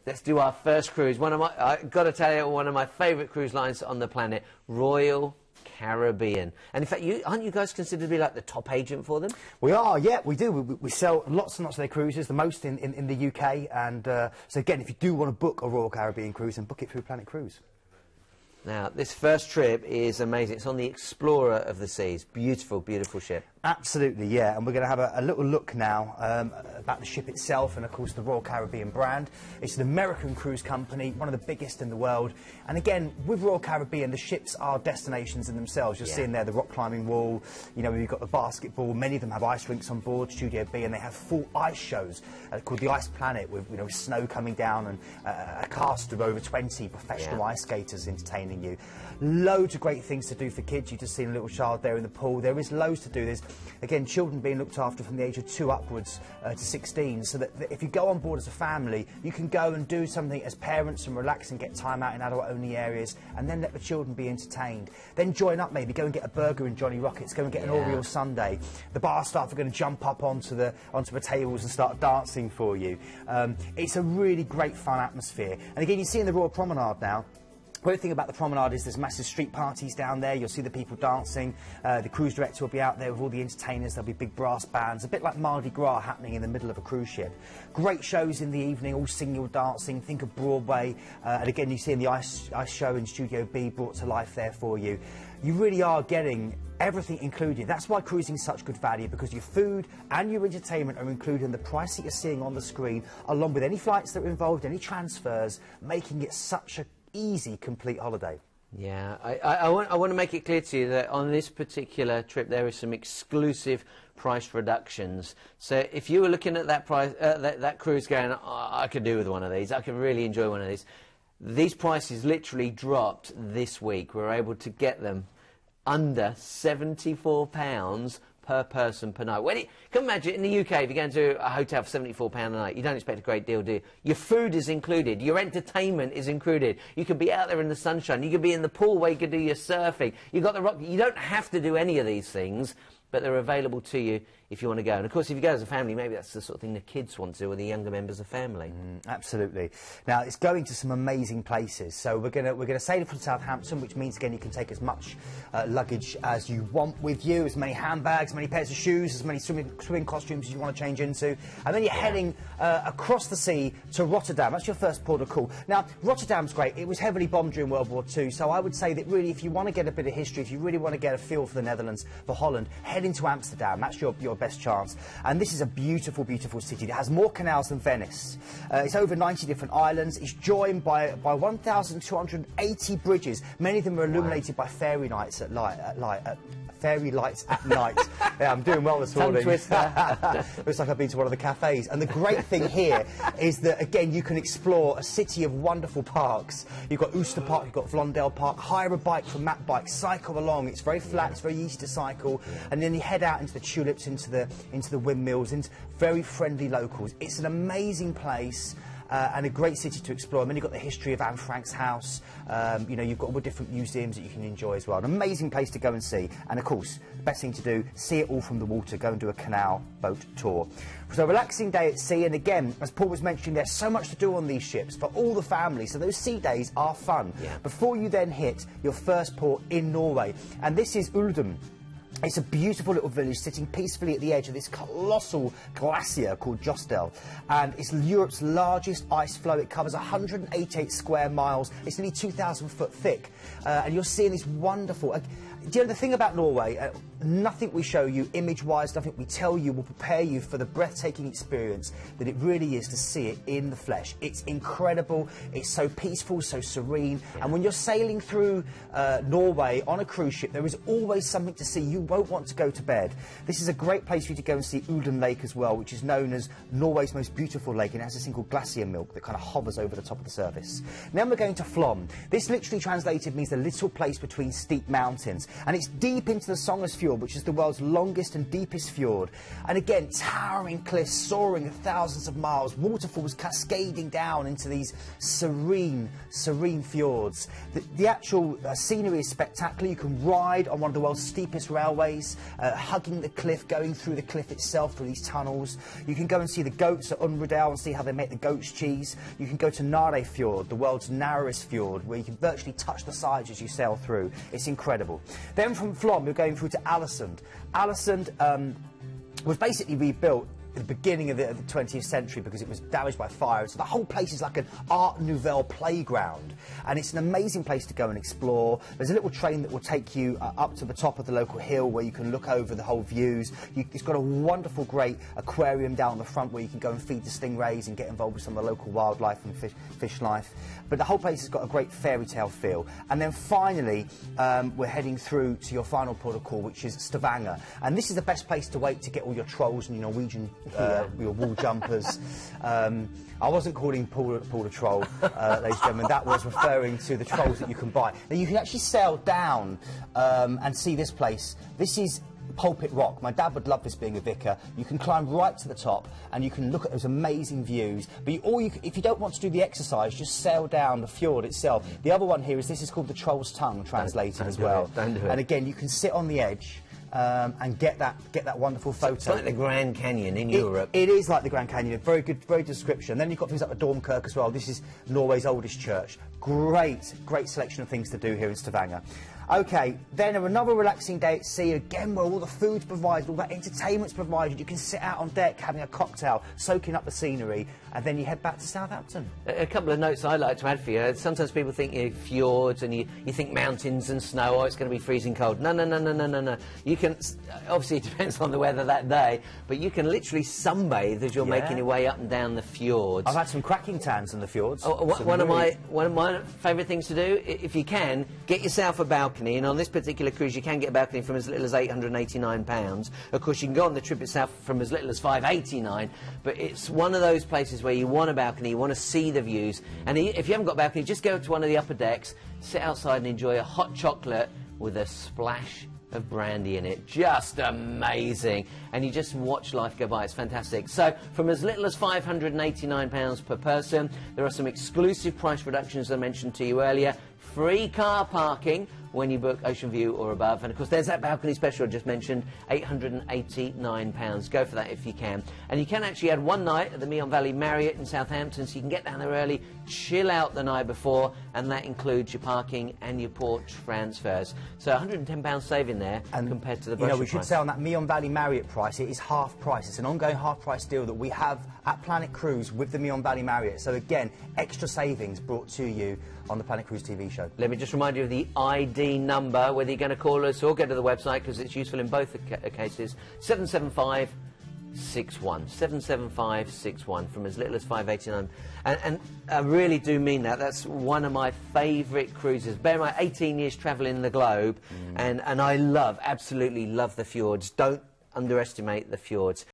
Let's do our first cruise. I've got to tell you, one of my favourite cruise lines on the planet, Royal Caribbean. And in fact, aren't you guys considered to be like the top agent for them? We are, yeah, we do. We sell lots and lots of their cruises, the most in the UK. And so again, if you do want to book a Royal Caribbean cruise, then book it through Planet Cruise. Now, this first trip is amazing. It's on the Explorer of the Seas. Beautiful, beautiful ship. Absolutely, yeah. And we're going to have a little look now about the ship itself and, of course, the Royal Caribbean brand. It's an American cruise company, one of the biggest in the world. And again, with Royal Caribbean, the ships are destinations in themselves. You're seeing there the rock climbing wall. You know, you've got the basketball. Many of them have ice rinks on board, Studio B, and they have full ice shows called the Ice Planet, with snow coming down and a cast of over 20 professional ice skaters entertaining you. Loads of great things to do for kids. You've just seen a little child there in the pool. There is loads to do. There's, again, children being looked after from the age of 2 upwards to 16, so that if you go on board as a family, you can go and do something as parents and relax and get time out in adult-only areas, and then let the children be entertained. Then join up, maybe go and get a burger in Johnny Rockets, go and get an Oreo sundae. The bar staff are going to jump up onto the tables and start dancing for you. It's a really great fun atmosphere. And again, you see in the Royal Promenade now, the great thing about the promenade is there's massive street parties down there. You'll see the people dancing. The cruise director will be out there with all the entertainers. There'll be big brass bands, a bit like Mardi Gras happening in the middle of a cruise ship. Great shows in the evening, all singing or dancing. Think of Broadway. And again, you see in the ice show in Studio B brought to life there for you. You really are getting everything included. That's why cruising is such good value, because your food and your entertainment are included in the price that you're seeing on the screen, along with any flights that are involved, any transfers, making it such a easy, complete holiday. Yeah, I want to make it clear to you that on this particular trip there is some exclusive price reductions. So if you were looking at that price, that cruise going, oh, I could do with one of these, I could really enjoy one of these prices literally dropped this week. We're able to get them under £74 per person per night. Can you imagine in the UK, if you're going to a hotel for £74 a night, you don't expect a great deal, do you? Your food is included, your entertainment is included. You could be out there in the sunshine, you could be in the pool where you could do your surfing. You've got the rock. You don't have to do any of these things, but they're available to you if you want to go. And of course, if you go as a family, maybe that's the sort of thing the kids want to do, or the younger members of family. Absolutely. Now, it's going to some amazing places. So we're gonna sail from Southampton, which means again you can take as much luggage as you want with you, as many handbags, as many pairs of shoes, as many swimming costumes as you want to change into, and then you're heading across the sea to Rotterdam. That's your first port of call. Now, Rotterdam's great. It was heavily bombed during World War II, so I would say that really, if you want to get a bit of history, if you really want to get a feel for the Netherlands, for Holland, head into Amsterdam. That's your best chance. And this is a beautiful, beautiful city. It has more canals than Venice. It's over 90 different islands. It's joined by 1,280 bridges. Many of them are illuminated by fairy lights at fairy lights at night. Yeah, I'm doing well this morning. Looks like I've been to one of the cafes. And the great thing here is that, again, you can explore a city of wonderful parks. You've got Ooster Park, you've got Vlondel Park. Hire a bike from Matt Bike, cycle along. It's very flat, it's very easy to cycle. And then you head out into the tulips, into the windmills, into very friendly locals. It's an amazing place. And a great city to explore. And then you've got the history of Anne Frank's house. You know, you've got all the different museums that you can enjoy as well. An amazing place to go and see. And of course, the best thing to do, see it all from the water. Go and do a canal boat tour. So a relaxing day at sea. And again, as Paul was mentioning, there's so much to do on these ships for all the families. So those sea days are fun. Yeah. Before you then hit your first port in Norway. And this is Oldon. It's a beautiful little village sitting peacefully at the edge of this colossal glacier called Jostedal, and it's Europe's largest ice floe. It covers 188 square miles. It's nearly 2,000 foot thick, and you're seeing this wonderful... do you know the thing about Norway? Nothing we show you image-wise, nothing we tell you will prepare you for the breathtaking experience that it really is to see it in the flesh. It's incredible, it's so peaceful, so serene, and when you're sailing through Norway on a cruise ship, there is always something to see. You won't want to go to bed. This is a great place for you to go and see Oldon Lake as well, which is known as Norway's most beautiful lake, and it has this thing called glacier milk that kind of hovers over the top of the surface. Then we're going to Flam. This literally translated means the little place between steep mountains. And it's deep into the Songes Fjord, which is the world's longest and deepest fjord. And again, towering cliffs soaring at thousands of miles, waterfalls cascading down into these serene fjords. The actual scenery is spectacular. You can ride on one of the world's steepest railways, hugging the cliff, going through the cliff itself, through these tunnels. You can go and see the goats at Rotterdam and see how they make the goat's cheese. You can go to Norwegian Fjord, the world's narrowest fjord, where you can virtually touch the sides as you sail through. It's incredible. Then from Flam, you're going through to Alesund. Alesund was basically rebuilt at the beginning of the 20th century because it was damaged by fire. So the whole place is like an Art Nouveau playground, and it's an amazing place to go and explore. There's a little train that will take you up to the top of the local hill where you can look over the whole views. It's got a wonderful, great aquarium down the front where you can go and feed the stingrays and get involved with some of the local wildlife and fish life. But the whole place has got a great fairy tale feel. And then finally, we're heading through to your final port of call, which is Stavanger. And this is the best place to wait to get all your trolls and your Norwegian your wool jumpers. I wasn't calling Paul a troll, ladies and gentlemen. That was referring to the trolls that you can buy. Now you can actually sail down and see this place. This is Pulpit Rock. My dad would love this, being a vicar. You can climb right to the top and you can look at those amazing views. But if you don't want to do the exercise, just sail down the fjord itself. The other one here is this is called the Troll's Tongue, translated as well. Don't do it. And again, you can sit on the edge. And get that wonderful photo. It's like the Grand Canyon in Europe. It is like the Grand Canyon. Very good description. Then you've got things like the Dormkirk as well. This is Norway's oldest church. Great selection of things to do here in Stavanger. Okay, then another relaxing day at sea, again where all the food's provided, all that entertainment's provided. You can sit out on deck having a cocktail, soaking up the scenery, and then you head back to Southampton. A couple of notes I'd like to add for you. Sometimes people think fjords and you think mountains and snow, oh, it's going to be freezing cold. No. You can, obviously it depends on the weather that day, but you can literally sunbathe as you're making your way up and down the fjords. I've had some cracking tans in the fjords. Oh, one of my favourite things to do, if you can, get yourself a balcony. And on this particular cruise, you can get a balcony from as little as £889. Of course, you can go on the trip itself from as little as £589. But it's one of those places where you want a balcony, you want to see the views. And if you haven't got a balcony, just go to one of the upper decks, sit outside and enjoy a hot chocolate with a splash of brandy in it. Just amazing. And you just watch life go by. It's fantastic. So from as little as £589 per person, there are some exclusive price reductions I mentioned to you earlier. Free car parking when you book Ocean View or above. And of course there's that balcony special I just mentioned, £889. Go for that if you can. And you can actually add one night at the Meon Valley Marriott in Southampton, so you can get down there early, chill out the night before, and that includes your parking and your port transfers. So £110 saving there compared to the brochure we should price. say on that Meon Valley Marriott price, it is half price. It's an ongoing half price deal that we have at Planet Cruise with the Meon Valley Marriott. So again, extra savings brought to you on the Planet Cruise TV show. Let me just remind you of the ID number, whether you're going to call us or go to the website, because it's useful in both cases. 77561. 77561, from as little as £589. And I really do mean that. That's one of my favourite cruises. Bear in mind, 18 years travelling the globe, and I absolutely love the fjords. Don't underestimate the fjords.